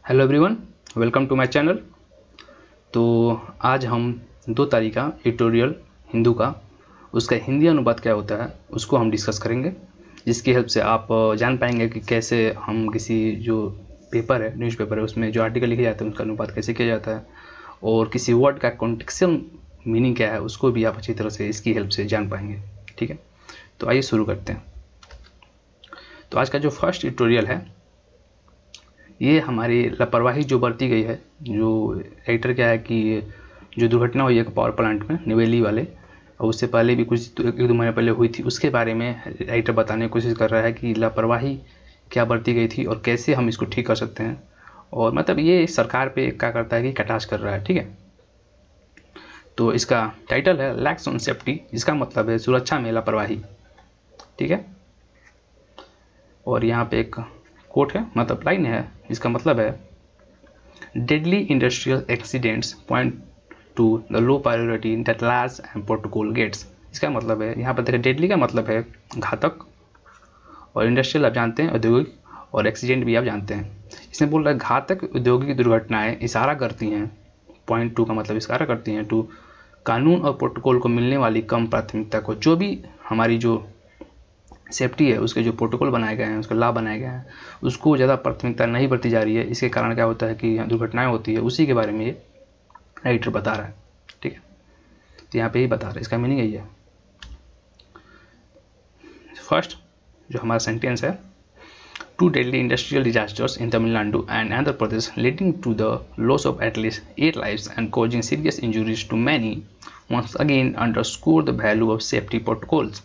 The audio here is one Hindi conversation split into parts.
Hello everyone, welcome to my channel. तो आज हम 2 तारीख का ट्यूटोरियल हिंदू का उसका हिंदी अनुवाद क्या होता है उसको हम डिस्कस करेंगे, जिसकी हेल्प से आप जान पाएंगे कि कैसे हम किसी जो पेपर है, न्यूज़पेपर है, उसमें जो आर्टिकल लिखे जाते हैं उसका अनुवाद कैसे किया जाता है और किसी वर्ड का कॉन्टेक्चुअल मीनिंग क्या है उसको भी आप अच्छी तरह से इसकी हेल्प से जान पाएंगे। ठीक है, तो आइए शुरू करते हैं। तो आज का जो फर्स्ट ट्यूटोरियल है ये हमारी लापरवाही जो बरती गई है, जो राइटर क्या है कि जो दुर्घटना हुई है पावर प्लांट में निवेली वाले, और उससे पहले भी कुछ एक दो महीने पहले हुई थी, उसके बारे में राइटर बताने की कोशिश कर रहा है कि लापरवाही क्या बरती गई थी और कैसे हम इसको ठीक कर सकते हैं। और मतलब ये सरकार पे क्या करता है कि कटाक्ष कर रहा है। ठीक है, तो इसका टाइटल है लैक्स ऑन सेफ्टी, जिसका मतलब है सुरक्षा में लापरवाही। ठीक है, और यहाँ पे एक कोट है, मतलब लाइन है, इसका मतलब है deadly industrial accidents point to the low priority that large and protocol gets. इसका मतलब है, यहाँ पर देखिए डेडली का मतलब है घातक, और इंडस्ट्रियल आप जानते हैं औद्योगिक, और एक्सीडेंट भी आप जानते हैं। इसमें बोल रहा है घातक औद्योगिक दुर्घटनाएं इशारा करती हैं, पॉइंट टू का मतलब इशारा करती हैं टू कानून और प्रोटोकॉल को मिलने वाली कम प्राथमिकता को। जो भी हमारी जो सेफ्टी है, उसके जो प्रोटोकॉल बनाए गए हैं, उसके लॉ बनाए गए हैं, उसको ज़्यादा प्राथमिकता नहीं बरती जा रही है। इसके कारण क्या होता है कि दुर्घटनाएं होती है, उसी के बारे में ये राइटर बता रहा है। ठीक है, तो यहाँ पे ही बता रहा है, इसका मीनिंग यही है। फर्स्ट जो हमारा सेंटेंस है, two deadly industrial disasters in Tamil Nadu and Andhra Pradesh leading to the loss of at least 8 lives and causing serious injuries to many once again underscore the value of safety protocols.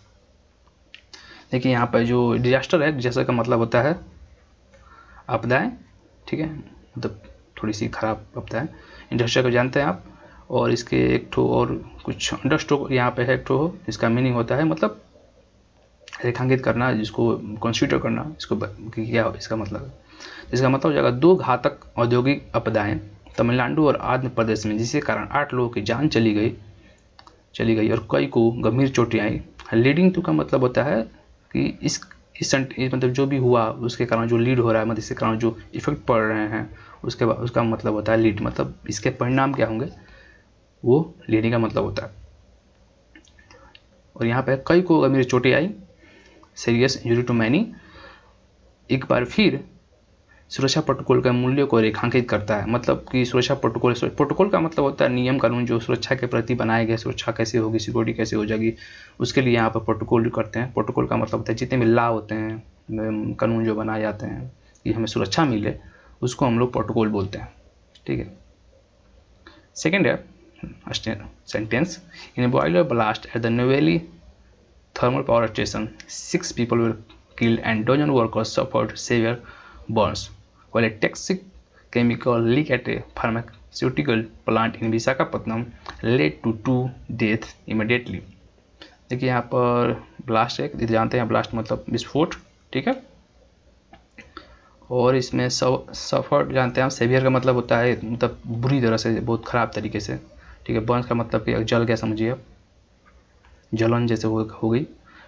देखिए यहाँ पर जो डिजास्टर है, डिजास्टर का मतलब होता है आपदाएं। ठीक है, मतलब थोड़ी सी खराब आपदाएं, इंडस्ट्री को जानते हैं आप। और इसके एक ठो और कुछ अंडरस्टोक यहाँ पे है, एक ठो इसका मीनिंग होता है मतलब रेखांकित करना, जिसको कंसीडर करना, इसको क्या इसका मतलब है। इसका मतलब हो जाएगा 2 घातक औद्योगिक आपदाएं तमिलनाडु और आंध्र प्रदेश में, जिसके कारण 8 लोगों की जान चली गई और कई को गंभीर चोटें आई। लीडिंग टू का मतलब होता है कि इस मतलब जो भी हुआ उसके कारण जो लीड हो रहा है, मतलब इसके कारण जो इफेक्ट पड़ रहे हैं, उसके बाद उसका मतलब होता है लीड, मतलब इसके परिणाम क्या होंगे वो लीडिंग का मतलब होता है। और यहाँ पे कई को गंभीर चोटें आई, सीरियस इंजरी टू मैनी, एक बार फिर सुरक्षा प्रोटोकॉल के मूल्यों को रेखांकित करता है। मतलब कि सुरक्षा प्रोटोकॉल का मतलब होता है नियम कानून जो सुरक्षा के प्रति बनाए गए, सुरक्षा कैसे होगी, सिक्योरिटी कैसे हो जाएगी, उसके लिए यहाँ पर प्रोटोकॉल करते हैं। प्रोटोकॉल का मतलब होता है जितने भी लॉ होते हैं, कानून जो बनाए जाते हैं कि हमें सुरक्षा मिले, उसको हम लोग प्रोटोकॉल बोलते हैं। ठीक है, सेकेंड है sentence, in boiler blast at the Neyveli thermal power station, 6 people were killed and dozen workers suffered severe burns, while a toxic chemical leak at a pharmaceutical plant in Visakhapatnam led to 2 deaths immediately. देखिए यहाँ पर ब्लास्ट है, जानते हैं ब्लास्ट मतलब विस्फोट। ठीक है, और इसमें सफर जानते हैं आप, सेवियर का मतलब होता है मतलब बुरी तरह से, बहुत ख़राब तरीके से। ठीक है, बर्न्स का मतलब कि जल गया, समझिए आप, जलन जैसे हो गई।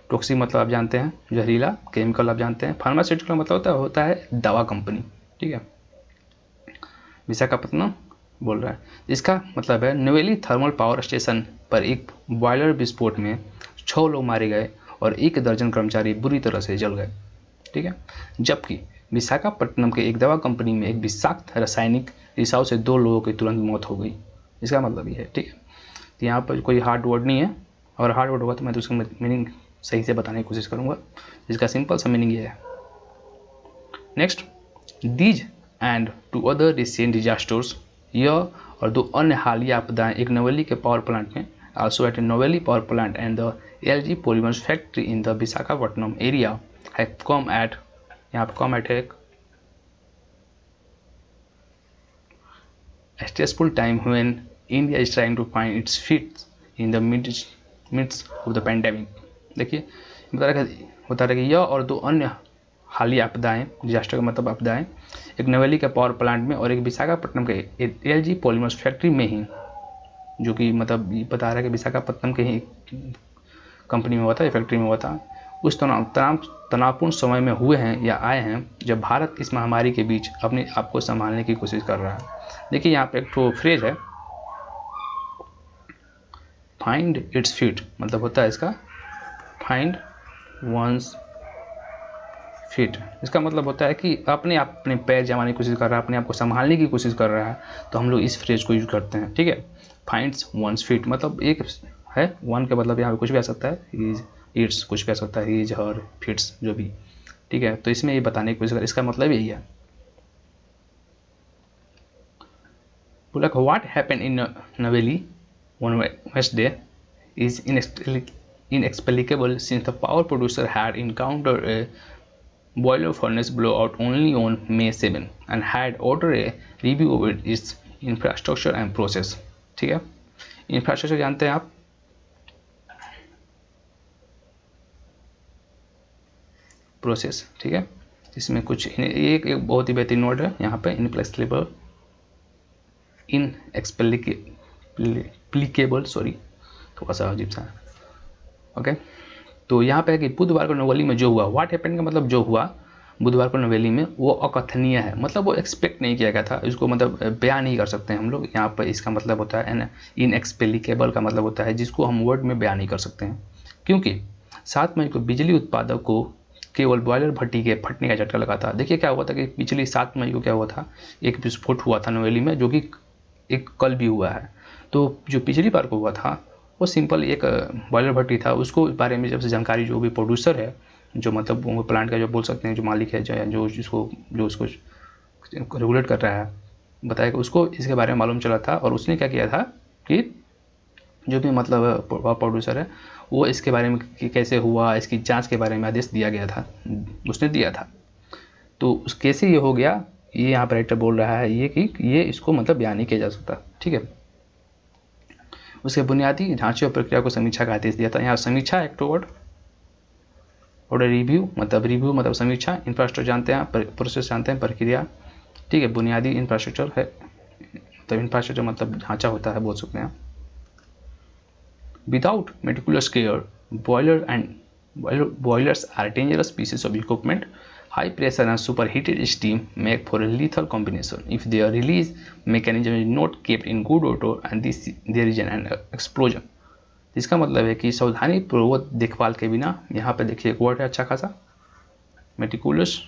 टॉक्सिक मतलब आप जानते हैं जहरीला, केमिकल आप जानते हैं, फार्मास्यूटिकल मतलब होता है दवा कंपनी। ठीक है, विशाखापत्तनम बोल रहा है, इसका मतलब है नवेली थर्मल पावर स्टेशन पर एक बॉयलर विस्फोट में 6 लोग मारे गए और 1 दर्जन कर्मचारी बुरी तरह से जल गए। ठीक है, जबकि विशाखापट्टनम के एक दवा कंपनी में एक विषाक्त रासायनिक रिसाव से 2 लोगों की तुरंत मौत हो गई। इसका मतलब ये है। ठीक है, तो यहाँ पर कोई हार्ड वर्ड नहीं है, और हार्ड वर्ड होगा तो मैं तो उसका मीनिंग सही से बताने की कोशिश करूँगा। इसका सिंपल सा मीनिंग ये है। Next, these and two other recent disasters, यह और 2 अन्य हालिया आपदाएं एक नवेली के पावर प्लांट में, also at a Neyveli power plant and the LG polymers factory in the Visakhapatnam area have come at, यहाँ पर कम एट एक stressful time when India is trying to find its feet in the midst of the pandemic. देखिए बता रहा कि यह और 2 अन्य हालिया आपदाएं, डिजास्टर का मतलब आपदाएं, एक नवेली के पावर प्लांट में और एक विशाखापट्टनम के LG पॉलीमर्स फैक्ट्री में ही, जो कि मतलब बता रहा है कि विशाखापट्टनम के ही कंपनी में हुआ था, फैक्ट्री में हुआ था, उस तनावपूर्ण समय में हुए हैं या आए हैं जब भारत इस महामारी के बीच अपने आप को संभालने की कोशिश कर रहा है। देखिए यहाँ पे एक तो फ्रेज है, फाइंड इट्स फीट, मतलब होता है इसका फाइंड वंस फीट। इसका मतलब होता है कि अपने पैर जमाने की कोशिश कर रहा है, अपने आप को संभालने की कोशिश कर रहा है, तो हम लोग इस फ्रेज को यूज करते हैं। ठीक है, फाइंड्स वंस फीट मतलब एक है, वन का मतलब यहाँ पे कुछ भी आ सकता है, इज, इट्स, कुछ भी आ सकता है, इज, हर, फिट्स, जो भी। ठीक है, तो इसमें ये बताने की कोशिश कर, इसका मतलब यही है। बोला व्हाट हैपेंड इन नवेली on Wednesday is inexplicable since the power producer had encountered a boiler furnace blowout only on May 7 and had ordered a review of its infrastructure and process। ठीक है, इंफ्रास्ट्रक्चर जानते हैं आप, प्रोसेस। ठीक है, इसमें कुछ एक बहुत ही बेहतरीन वर्ड है यहाँ पे, इनएक्सप्लिकेबल, सॉरी थोड़ा सा अजीब सा। ओके, तो यहाँ पे है कि बुधवार को नवेली में जो हुआ, व्हाट हैपेंड का मतलब जो हुआ बुधवार को नवेली में, वो अकथनीय है, मतलब वो एक्सपेक्ट नहीं किया गया था, इसको मतलब बयान नहीं कर सकते हैं हम लोग। यहाँ पर इसका मतलब होता है इनएक्सप्लिकेबल का मतलब होता है जिसको हम वर्ड में बयान नहीं कर सकते हैं, क्योंकि 7 मई को बिजली उत्पादक को केवल बॉयलर भट्टी के फटने का झटका लगा था। देखिए क्या हुआ था कि पिछली 7 मई को क्या हुआ था, एक विस्फोट हुआ था नवेली में, जो कि एक कल भी हुआ है। तो जो पिछली बार को हुआ था वो सिंपल एक बॉयलर भट्टी था, उसको बारे में जब से जानकारी जो भी प्रोड्यूसर है, जो मतलब वो प्लांट का जो बोल सकते हैं जो मालिक है, जो उसको रेगुलेट कर रहा है, बताएगा उसको इसके बारे में मालूम चला था, और उसने क्या किया था कि जो भी मतलब प्रोड्यूसर है वो इसके बारे में कि कैसे हुआ, इसकी जांच के बारे में आदेश दिया गया था, उसने दिया था। तो उस कैसे ये हो गया, ये यहाँ पर राइटर बोल रहा है ये कि ये इसको मतलब बयान नहीं किया जा सकता। ठीक है, उसके बुनियादी ढांचे और प्रक्रिया को समीक्षा का आदेश दिया था। यहाँ समीक्षा एक वर्ड और रिव्यू मतलब समीक्षा, इंफ्रास्ट्रक्चर जानते हैं, प्रोसेस जानते हैं, प्रक्रिया। ठीक है, बुनियादी इंफ्रास्ट्रक्चर है, तो इंफ्रास्ट्रक्चर मतलब ढांचा होता है, बोल सकते हैं। Without meticulous care boilers are dangerous pieces of equipment. High pressure and superheated steam make for a lethal combination if their release mechanism is not kept in good order and there is an explosion। इसका मतलब है कि सावधानी पूर्वक देखभाल के बिना, यहाँ पे देखिए एक वर्ड है अच्छा खासा, मेटिकुलस,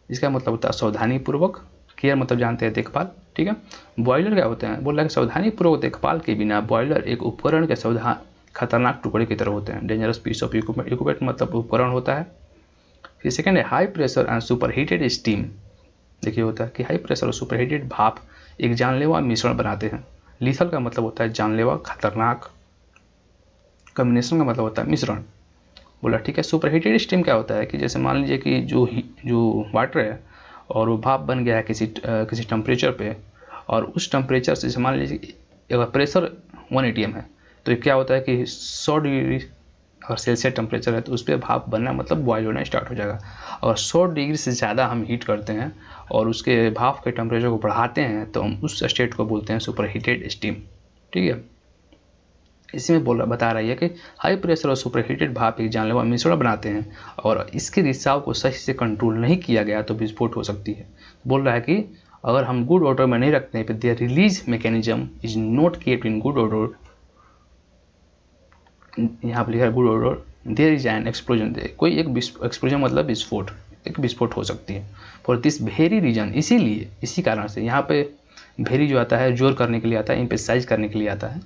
इसका मतलब होता है सावधानी पूर्वक, केयर मतलब जानते हैं देखभाल। ठीक है, बॉयलर क्या होते हैं, बोल रहा है कि सावधानी पूर्वक देखभाल के बिना बॉयलर एक उपकरण के खतरनाक टुकड़े की तरह होते हैं। डेंजरस पीस ऑफ इक्विपमेंट मतलब उपकरण होता है। फिर सेकेंड है high pressure and superheated steam. देखिए होता है कि हाई प्रेशर और सुपरहीटेड भाप एक जानलेवा मिश्रण बनाते हैं। लीथल का मतलब होता है जानलेवा, खतरनाक। कम्बिनेशन का मतलब होता है मिश्रण। बोला ठीक है, सुपरहीटेड स्टीम क्या होता है कि जैसे मान लीजिए कि जो वाटर है और वो भाप बन गया है किसी टेम्परेचर पे, और उस टेम्परेचर से मान लीजिए अगर प्रेशर 1 atm है, तो क्या होता है कि 100 डिग्री अगर सेल्सियस टेम्परेचर है तो उस पर भाप बनना मतलब बॉयल होना स्टार्ट हो जाएगा। और 100 डिग्री से ज़्यादा हम हीट करते हैं और उसके भाप के टेम्परेचर को बढ़ाते हैं तो हम उस स्टेट को बोलते हैं सुपरहीटेड स्टीम। ठीक है, इसी में बता रही है कि हाई प्रेशर और सुपरहीटेड भाप एक जानलेवा मिश्रण बनाते हैं और इसके रिसाव को सही से कंट्रोल नहीं किया गया तो विस्फोट हो सकती है। बोल रहा है कि अगर हम गुड ऑर्डर में नहीं रखते हैं, their release mechanism is not kept in good order, यहाँ पर लिखा है good order, there is an explosion, कोई एक एक्सप्लोजन मतलब विस्फोट, एक विस्फोट हो सकती है। फॉर दिस वेरी रीजन, इसीलिए इसी कारण से, यहाँ पे वेरी जो आता है जोर करने के लिए आता है, एम्फेसाइज करने के लिए आता है।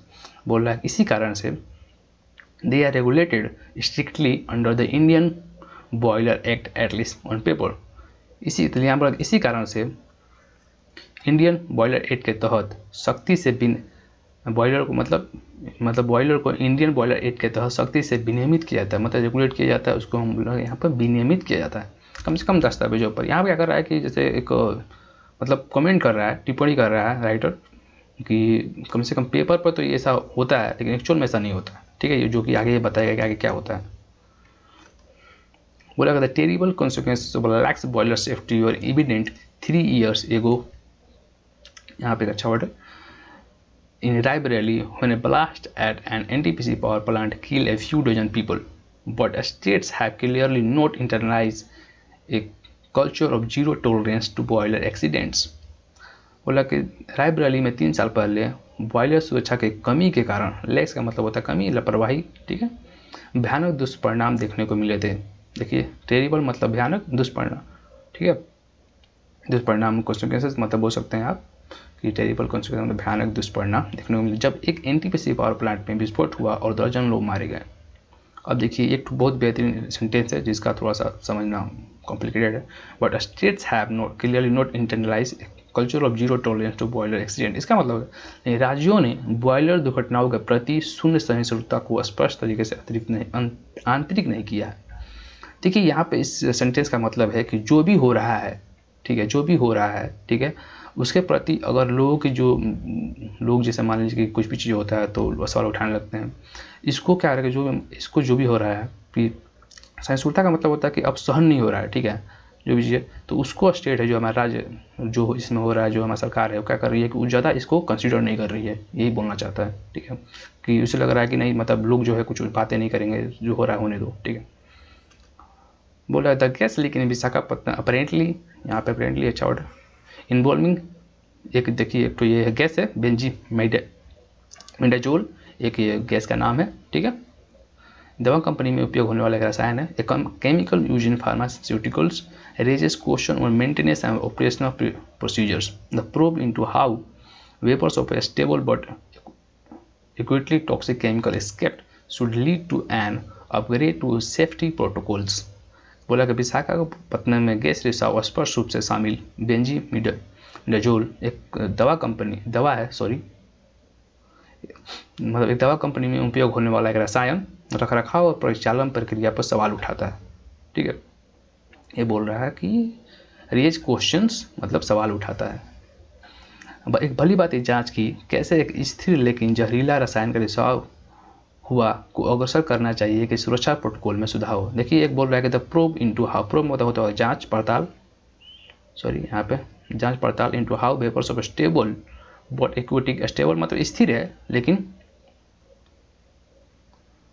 बोल रहा है इसी कारण से they are regulated strictly under the Indian boiler act at least on paper. यहाँ पर इसी कारण से इंडियन बॉयलर एक्ट के तहत सख्ती से बॉयलर को मतलब बॉयलर को इंडियन बॉयलर एक्ट के तहत सख्ती से विनियमित किया जाता है, मतलब रेगुलेट किया जाता है, उसको हम लोग यहाँ पर विनियमित किया जाता है कम से कम दस्तावेजों पर। यहाँ पर क्या कर रहा है कि जैसे एक मतलब कमेंट कर रहा है, टिप्पणी कर रहा है राइटर कि कम से कम पेपर पर तो ये ऐसा होता है लेकिन एक्चुअल में ऐसा नहीं होता है। ठीक है, जो कि आगे ये बताएगा कि आगे क्या होता है। बोला the terrible consequences of lakhs boiler safety और एविडेंट 3 years ago, यहाँ पे एक अच्छा वर्ड है, in Raebareli when a blast at an NTPC power plant killed a few dozen people। But states have clearly not internalise a culture of zero tolerance to boiler accidents. बोला कि रायबरेली में 3 साल पहले बॉयलर सुरक्षा की कमी के कारण, लैक्स का मतलब होता है कमी, लापरवाही, ठीक है, भयानक दुष्परिणाम देखने को मिले थे। देखिए टेरिबल मतलब भयानक, दुष्परिणाम, ठीक है, दुष्परिणाम कॉन्सिक्वेंसेस मतलब बोल सकते हैं आप कि टेरिबल कॉन्सिक्वेंस मतलब भयानक दुष्परिणाम देखने को मिले जब एक एनटीपीसी पावर प्लांट में विस्फोट हुआ और दर्जन लोग मारे गए। अब देखिए एक बहुत बेहतरीन सेंटेंस है जिसका थोड़ा सा समझना कॉम्प्लिकेटेड है। But states have not clearly not internalise culture of zero tolerance to boiler accident. इसका मतलब है राज्यों ने बॉयलर दुर्घटनाओं के प्रति शून्य सहिष्णुता को स्पष्ट तरीके से आंतरिक नहीं किया है। देखिए यहाँ पे इस सेंटेंस का मतलब है कि जो भी हो रहा है, ठीक है, जो भी हो रहा है, ठीक है, उसके प्रति अगर लोगों की जो लोग जैसे मान लीजिए कि कुछ भी चीज़ होता है तो सवाल उठाने लगते हैं। इसको क्या है कि जो भी हो रहा है कि सहिष्णुता का मतलब होता है कि अब सहन नहीं हो रहा है, ठीक है, जो भी चीज़ है, तो उसको स्टेट है जो हमारा राज्य जो इसमें हो रहा है, जो हमारी सरकार है वो क्या कर रही है कि वो ज़्यादा इसको कंसिडर नहीं कर रही है, यही बोलना चाहता है, ठीक है, कि उसे लग रहा है कि नहीं मतलब लोग जो है कुछ बातें नहीं करेंगे, जो हो रहा है होने दो, ठीक है। बोला the gas leak in Visakhapatnam apparently, यहाँ पे अपेरेंटली अच्छा वर्ड, इन्वॉल्विंग एक देखिए एक तो ये गैस है बेंजीमिडाजोल, एक ये गैस का नाम है, ठीक है, दवा कंपनी में उपयोग होने वाला एक रसायन है। A chemical use in pharmaceuticals raises question on maintenance and operational procedures. The probe into how vapours of a stable but equally toxic chemical escaped should lead to an upgrade to safety protocols। बोला कि विशाखापट्टनम में गैस रिसाव स्पष्ट रूप से शामिल बेंजीमिडाजोल एक दवा है मतलब एक दवा कंपनी में उपयोग होने वाला एक रसायन रखरखाव और परिचालन प्रक्रिया पर सवाल उठाता है, ठीक है। ये बोल रहा है कि रेज क्वेश्चंस मतलब सवाल उठाता है। एक भली बात जांच की कैसे एक स्थिर लेकिन जहरीला रसायन का रिसाव हुआ को अग्रसर करना चाहिए कि सुरक्षा प्रोटोकॉल में सुधार हो। देखिए एक बोल रहा है कि the probe into how, probe मतलब होता है जांच पड़ताल, यहाँ पे जांच पड़ताल into how vapours of stable but aquatic, stable मतलब स्थिर है लेकिन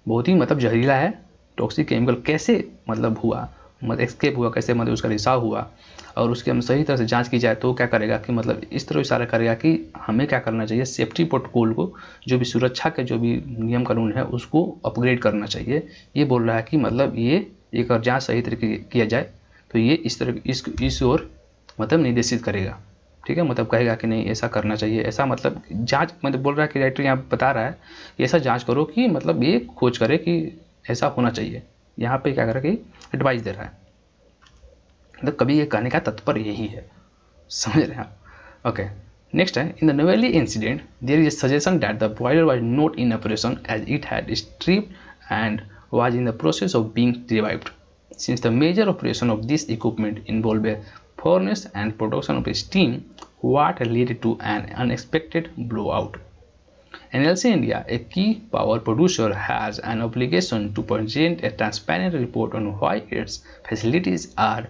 बहुत ही मतलब जहरीला है, टॉक्सिक केमिकल कैसे मतलब हुआ, मतलब एस्केप हुआ कैसे, मतलब उसका रिसाव हुआ, और उसकी हम सही तरह से जांच की जाए तो क्या करेगा कि मतलब इस तरह इशारा करेगा कि हमें क्या करना चाहिए, सेफ्टी प्रोटोकॉल को, जो भी सुरक्षा के जो भी नियम कानून है उसको अपग्रेड करना चाहिए। ये बोल रहा है कि मतलब ये एक और जाँच सही तरीके किया जाए तो ये इस तरह इस ओर मतलब निर्देशित करेगा, ठीक है, मतलब कहेगा कि नहीं ऐसा करना चाहिए, ऐसा मतलब जांच मतलब बोल रहा है कि राइटर यहाँ बता रहा है कि ऐसा जांच करो कि मतलब ये खोज करे कि ऐसा होना चाहिए। यहाँ पे क्या कर रहा है कि एडवाइस दे रहा है, मतलब कभी ये कहने का तात्पर्य यही है, समझ रहे हैं आप। ओके नेक्स्ट है in the Neyveli incident there is a suggestion that the boiler was not in operation as it had stripped and was in the process of being revived. Since the major operation of this equipment involved a furnace and production of steam, what led to an unexpected blowout. NLC India, a key power producer, has an obligation to present a transparent report on why its facilities are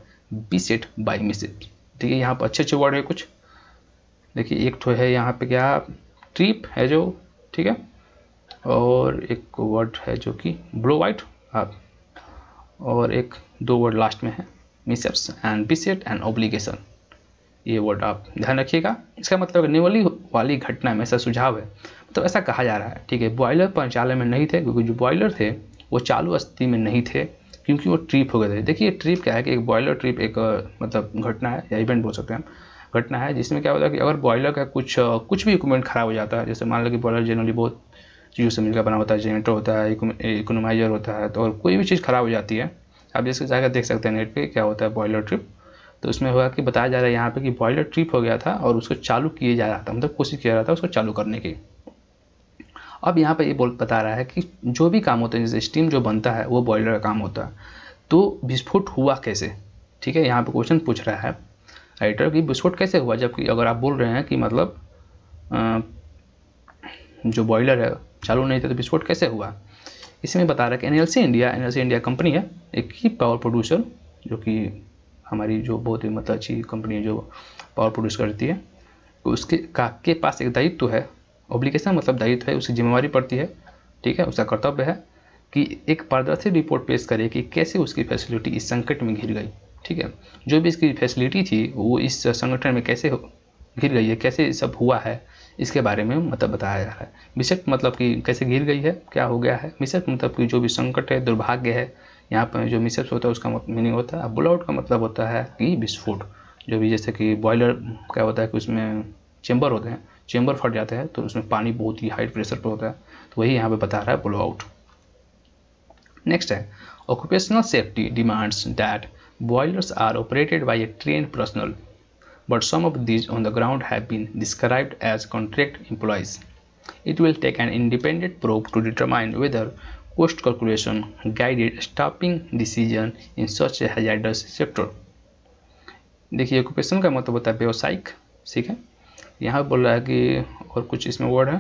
beset by mishaps. देखिए यहाँ पर अच्छे वर्ड है कुछ, देखिए एक तो है यहाँ पे क्या ट्रिप है जो, ठीक है, और एक वर्ड है जो कि ब्लोवाइट, और एक दो वर्ड लास्ट में है मिसहैप्स एंड बिसेट एंड ऑब्लिगेशन, ये वर्ड आप ध्यान रखिएगा। इसका मतलब निवली वाली घटना में ऐसा सुझाव है, मतलब ऐसा कहा जा रहा है, ठीक है, बॉयलर परिचालन में नहीं थे क्योंकि जो बॉयलर थे वो चालू स्थिति में नहीं थे क्योंकि वो ट्रिप हो गए थे। देखिए ट्रिप क्या है कि एक बॉयलर ट्रिप एक मतलब घटना है या इवेंट बोल सकते हैं, घटना है जिसमें क्या होता है कि अगर बॉयलर का कुछ भी इक्विपमेंट खराब हो जाता है, जैसे मान लो कि बॉयलर जनरली बहुत चीज़ों से मिलकर बना होता है, जनरेटर होता है, इकोनोमाइजर होता है, तो और कोई भी चीज़ ख़राब हो जाती है, आप जैसे जाकर देख सकते हैं नेट पे क्या होता है बॉयलर ट्रिप। तो उसमें हुआ कि बताया जा रहा है यहाँ पे कि बॉयलर ट्रिप हो गया था और उसको चालू किए जा रहा था, मतलब कोशिश किया जा रहा था उसको चालू करने की। अब यहाँ पे ये बता रहा है कि जो भी काम होता है जैसे स्टीम जो बनता है वो बॉयलर का काम होता है, तो विस्फोट हुआ कैसे, ठीक है, यहाँ पे क्वेश्चन पूछ रहा है राइटर कि विस्फोट कैसे हुआ, जबकि अगर आप बोल रहे हैं कि मतलब जो बॉयलर है चालू नहीं था तो विस्फोट कैसे हुआ। इसमें बता रहा है कि एनएलसी इंडिया कंपनी है, एक ही पावर प्रोड्यूसर जो कि हमारी जो बहुत ही मतलब अच्छी कंपनी है जो पावर प्रोड्यूस करती है, तो उसके के पास एक दायित्व है, ऑब्लिगेशन मतलब दायित्व है, उसकी जिम्मेवारी पड़ती है, ठीक है, उसका कर्तव्य है कि एक पारदर्शी रिपोर्ट पेश करे कि कैसे उसकी फैसिलिटी इस संकट में घिर गई। ठीक है, जो भी इसकी फैसिलिटी थी वो इस संगठन में कैसे घिर गई है, कैसे सब हुआ है, इसके बारे में मतलब बताया जा रहा है। विषय मतलब कि कैसे घिर गई है, क्या हो गया है। मिसक मतलब कि जो भी संकट है, दुर्भाग्य है। यहाँ पर जो मिसक होता है उसका मीनिंग होता है। ब्लो आउट का मतलब होता है कि विस्फोट। जो भी जैसे कि बॉयलर क्या होता है कि उसमें चेंबर होते हैं, चेंबर फट जाते हैं तो उसमें पानी बहुत ही हाई प्रेशर पर होता है, तो वही यहाँ पे बता रहा है ब्लो आउट। नेक्स्ट है occupational safety demands that boilers are operated by a trained personnel but some of these on the ground have been described as contract employees. It will take an independent probe to determine whether cost calculation guided staffing decision in such a hazardous sector. देखिए ऑक्यूपेशन का मतलब होता है व्यावसायिक, ठीक है। यहाँ बोल रहा है कि और कुछ इसमें वर्ड है,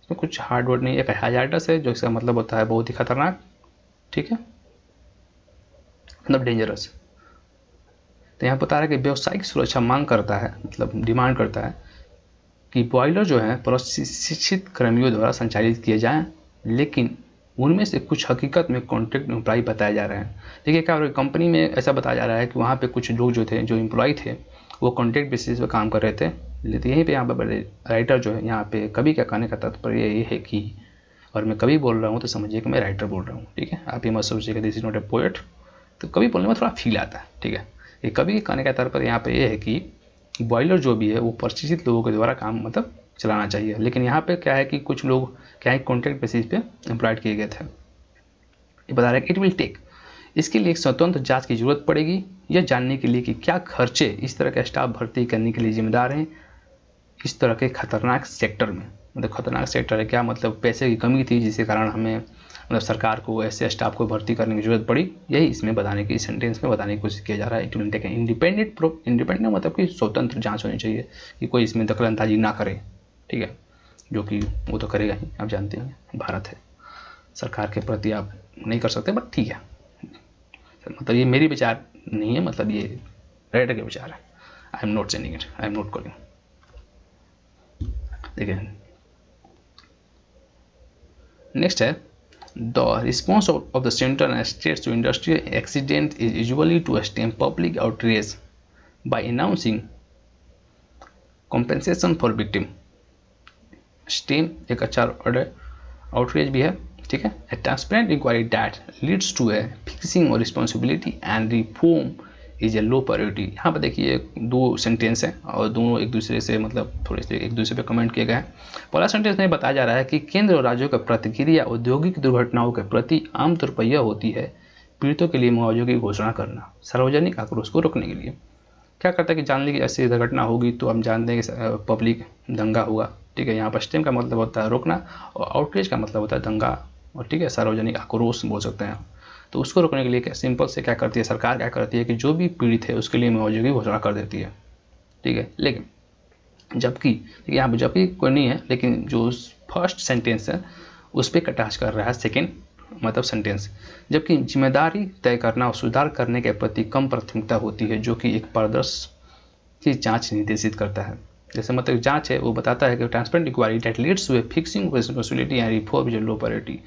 इसमें कुछ हार्ड वर्ड नहीं है। हैजार्डस है जो इसका मतलब होता है बहुत ही खतरनाक, ठीक है, मतलब डेंजरस। तो यहाँ बता रहा है कि व्यावसायिक सुरक्षा मांग करता है, मतलब डिमांड करता है कि बॉयलर जो है प्रशिक्षित कर्मियों द्वारा संचालित किए जाएं, लेकिन उनमें से कुछ हकीकत में कॉन्ट्रैक्ट एम्प्लॉय बताए जा रहे हैं। देखिए क्या हो रहा है, कंपनी में ऐसा बताया जा रहा है कि वहाँ पे कुछ लोग जो थे, जो एम्प्लॉय थे, वो कॉन्ट्रैक्ट बेसिस पे काम कर रहे थे। लेकिन यहीं पे यहाँ पर राइटर जो है, यहाँ पे कवि का कहने का तात्पर्य ये है कि, और मैं कवि बोल रहा हूँ तो समझिए कि मैं राइटर बोल रहा हूँ, ठीक है। आप ये मत सोचिएगा this is not a poet, तो कवि बोलने में थोड़ा फील आता है, ठीक है। ये कवि के कहने का तात्पर्य यहाँ पे ये है कि बॉयलर जो भी है वो प्रशिक्षित लोगों के द्वारा काम मतलब चलाना चाहिए। लेकिन यहाँ पे क्या है कि कुछ लोग क्या है कॉन्ट्रैक्ट बेसिस पे एम्प्लॉयड किए गए थे। ये बता रहा है कि इट विल टेक, इसके लिए एक स्वतंत्र जांच की जरूरत पड़ेगी, यह जानने के लिए कि क्या खर्चे इस तरह का स्टाफ भर्ती करने के लिए जिम्मेदार हैं इस तरह के खतरनाक सेक्टर में। मतलब खतरनाक सेक्टर है क्या, मतलब पैसे की कमी थी जिसके कारण हमें मतलब सरकार को ऐसे स्टाफ को भर्ती करने की जरूरत पड़ी। यही इसमें बताने की, सेंटेंस में बताने की कोशिश किया जा रहा है। It will take independent pro, independent मतलब कि स्वतंत्र जांच होनी चाहिए, कि कोई इसमें दखलंदाजी ना करे, ठीक है, जो कि वो तो करेगा ही, आप जानते हैं भारत है, सरकार के प्रति आप नहीं कर सकते, बट ठीक है। मतलब ये मेरी विचार नहीं है, मतलब ये राइटर के विचार है। I am not sending it, I am not calling. देखिए नेक्स्ट है The response of the central and states to industrial accident is usually to stem public outrage by announcing compensation for victim. Stem एक अच्छा वर्ड है, outrage भी है, ठीक है। A transparent inquiry that leads to a fixing of responsibility and reform is a low priority. यहाँ पर देखिए दो सेंटेंस हैं और दोनों एक दूसरे से मतलब थोड़े से एक दूसरे पे कमेंट किए गए हैं। पहला सेंटेंस में बताया जा रहा है कि केंद्र और राज्यों का प्रतिक्रिया औद्योगिक दुर्घटनाओं के प्रति आमतौर पर यह होती है पीड़ितों के लिए मुआवजे की घोषणा करना, सार्वजनिक आक्रोश को रोकने के लिए। क्या करता है कि जान ली कि ऐसी दुर्घटना होगी तो हम जानते हैं कि पब्लिक दंगा होगा, ठीक है। यहाँ पर स्टेम का मतलब होता है रोकना और आउटरीच का मतलब होता है दंगा, और ठीक है सार्वजनिक आक्रोश बोल सकते हैं। तो उसको रोकने के लिए क्या सिंपल से क्या करती है सरकार, क्या करती है कि जो भी पीड़ित है उसके लिए मुआवजे की घोषणा कर देती है, ठीक है। लेकिन जबकि यहाँ पर जबकि कोई नहीं है, लेकिन जो फर्स्ट सेंटेंस है उस पर कटाच कर रहा है सेकेंड मतलब सेंटेंस। जबकि जिम्मेदारी तय करना और सुधार करने के प्रति कम प्राथमिकता होती है, जो कि एक पारदर्शी जांच निर्देशित करता है। जैसे मतलब जांच है वो बताता है कि transparent inquiry that leads to a fixing responsibility and reform is low priority.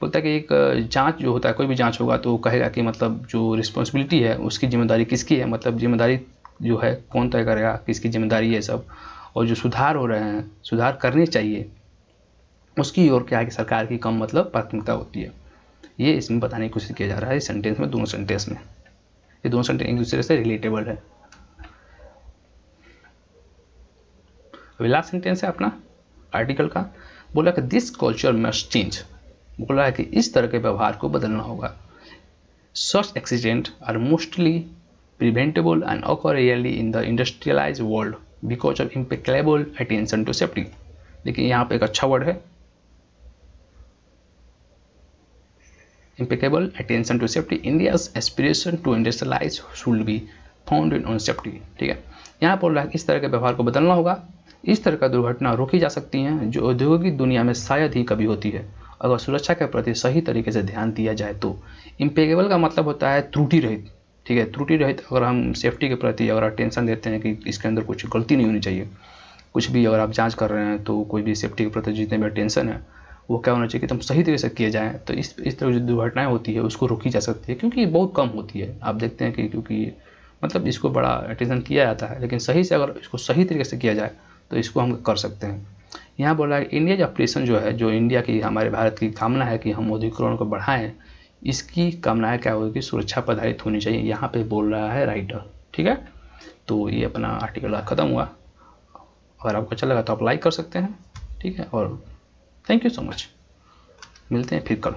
बोलता है कि एक जांच जो होता है, कोई भी जांच होगा तो कहेगा कि मतलब जो रिस्पांसिबिलिटी है उसकी जिम्मेदारी किसकी है, मतलब जिम्मेदारी जो है कौन तय करेगा, किसकी जिम्मेदारी है सब, और जो सुधार हो रहे हैं, सुधार करने चाहिए उसकी ओर क्या है कि सरकार की कम मतलब प्राथमिकता होती है। ये इसमें बताने की कोशिश किया जा रहा है इस सेंटेंस में, दोनों सेंटेंस में। ये दोनों सेंटेंस एक दूसरे से रिलेटेबल है। अभी लास्ट सेंटेंस है अपना आर्टिकल का, बोला कि दिस कल्चर मस्ट चेंज, बोला है कि इस तरह के व्यवहार को बदलना होगा। Such accident are mostly preventable and occur rarely in the industrialised world because of impeccable attention to safety. देखिए यहाँ पे एक अच्छा वर्ड है impeccable attention to safety. India's aspiration to industrialize should be founded on safety, ठीक है। यहाँ बोल रहा है कि इस तरह के व्यवहार को बदलना होगा, इस तरह का दुर्घटना रोकी जा सकती हैं जो औद्योगिक दुनिया में शायद ही कभी होती है अगर सुरक्षा के प्रति सही तरीके से ध्यान दिया जाए तो। इम्पेकेबल का मतलब होता है त्रुटि रहित, ठीक है। त्रुटि रहित अगर हम सेफ्टी के प्रति अगर अटेंशन देते हैं कि इसके अंदर कुछ गलती नहीं होनी चाहिए, कुछ भी अगर आप जाँच कर रहे हैं तो कोई भी सेफ्टी के प्रति जितने भी अटेंशन है वो क्या होना चाहिए कि तुम सही तरीके से किए जाएँ, तो इस तरह जो दुर्घटनाएँ होती है उसको रोकी जा सकती है, क्योंकि बहुत कम होती है। आप देखते हैं कि क्योंकि मतलब इसको बड़ा अटेंशन किया जाता है, लेकिन सही से अगर इसको सही तरीके से किया जाए तो इसको हम कर सकते हैं। यहाँ बोला है इंडिया ऑपरेशन जो है, जो इंडिया की हमारे भारत की कामना है कि हम औद्योगिकरण को बढ़ाएं, इसकी कामनाएं क्या होगी, सुरक्षा पर आधारित होनी चाहिए, यहाँ पे बोल रहा है राइटर। ठीक है, तो ये अपना आर्टिकल ख़त्म हुआ। अगर आपको अच्छा लगा तो आप लाइक कर सकते हैं। ठीक है, और थैंक यू सो मच, मिलते हैं फिर कल।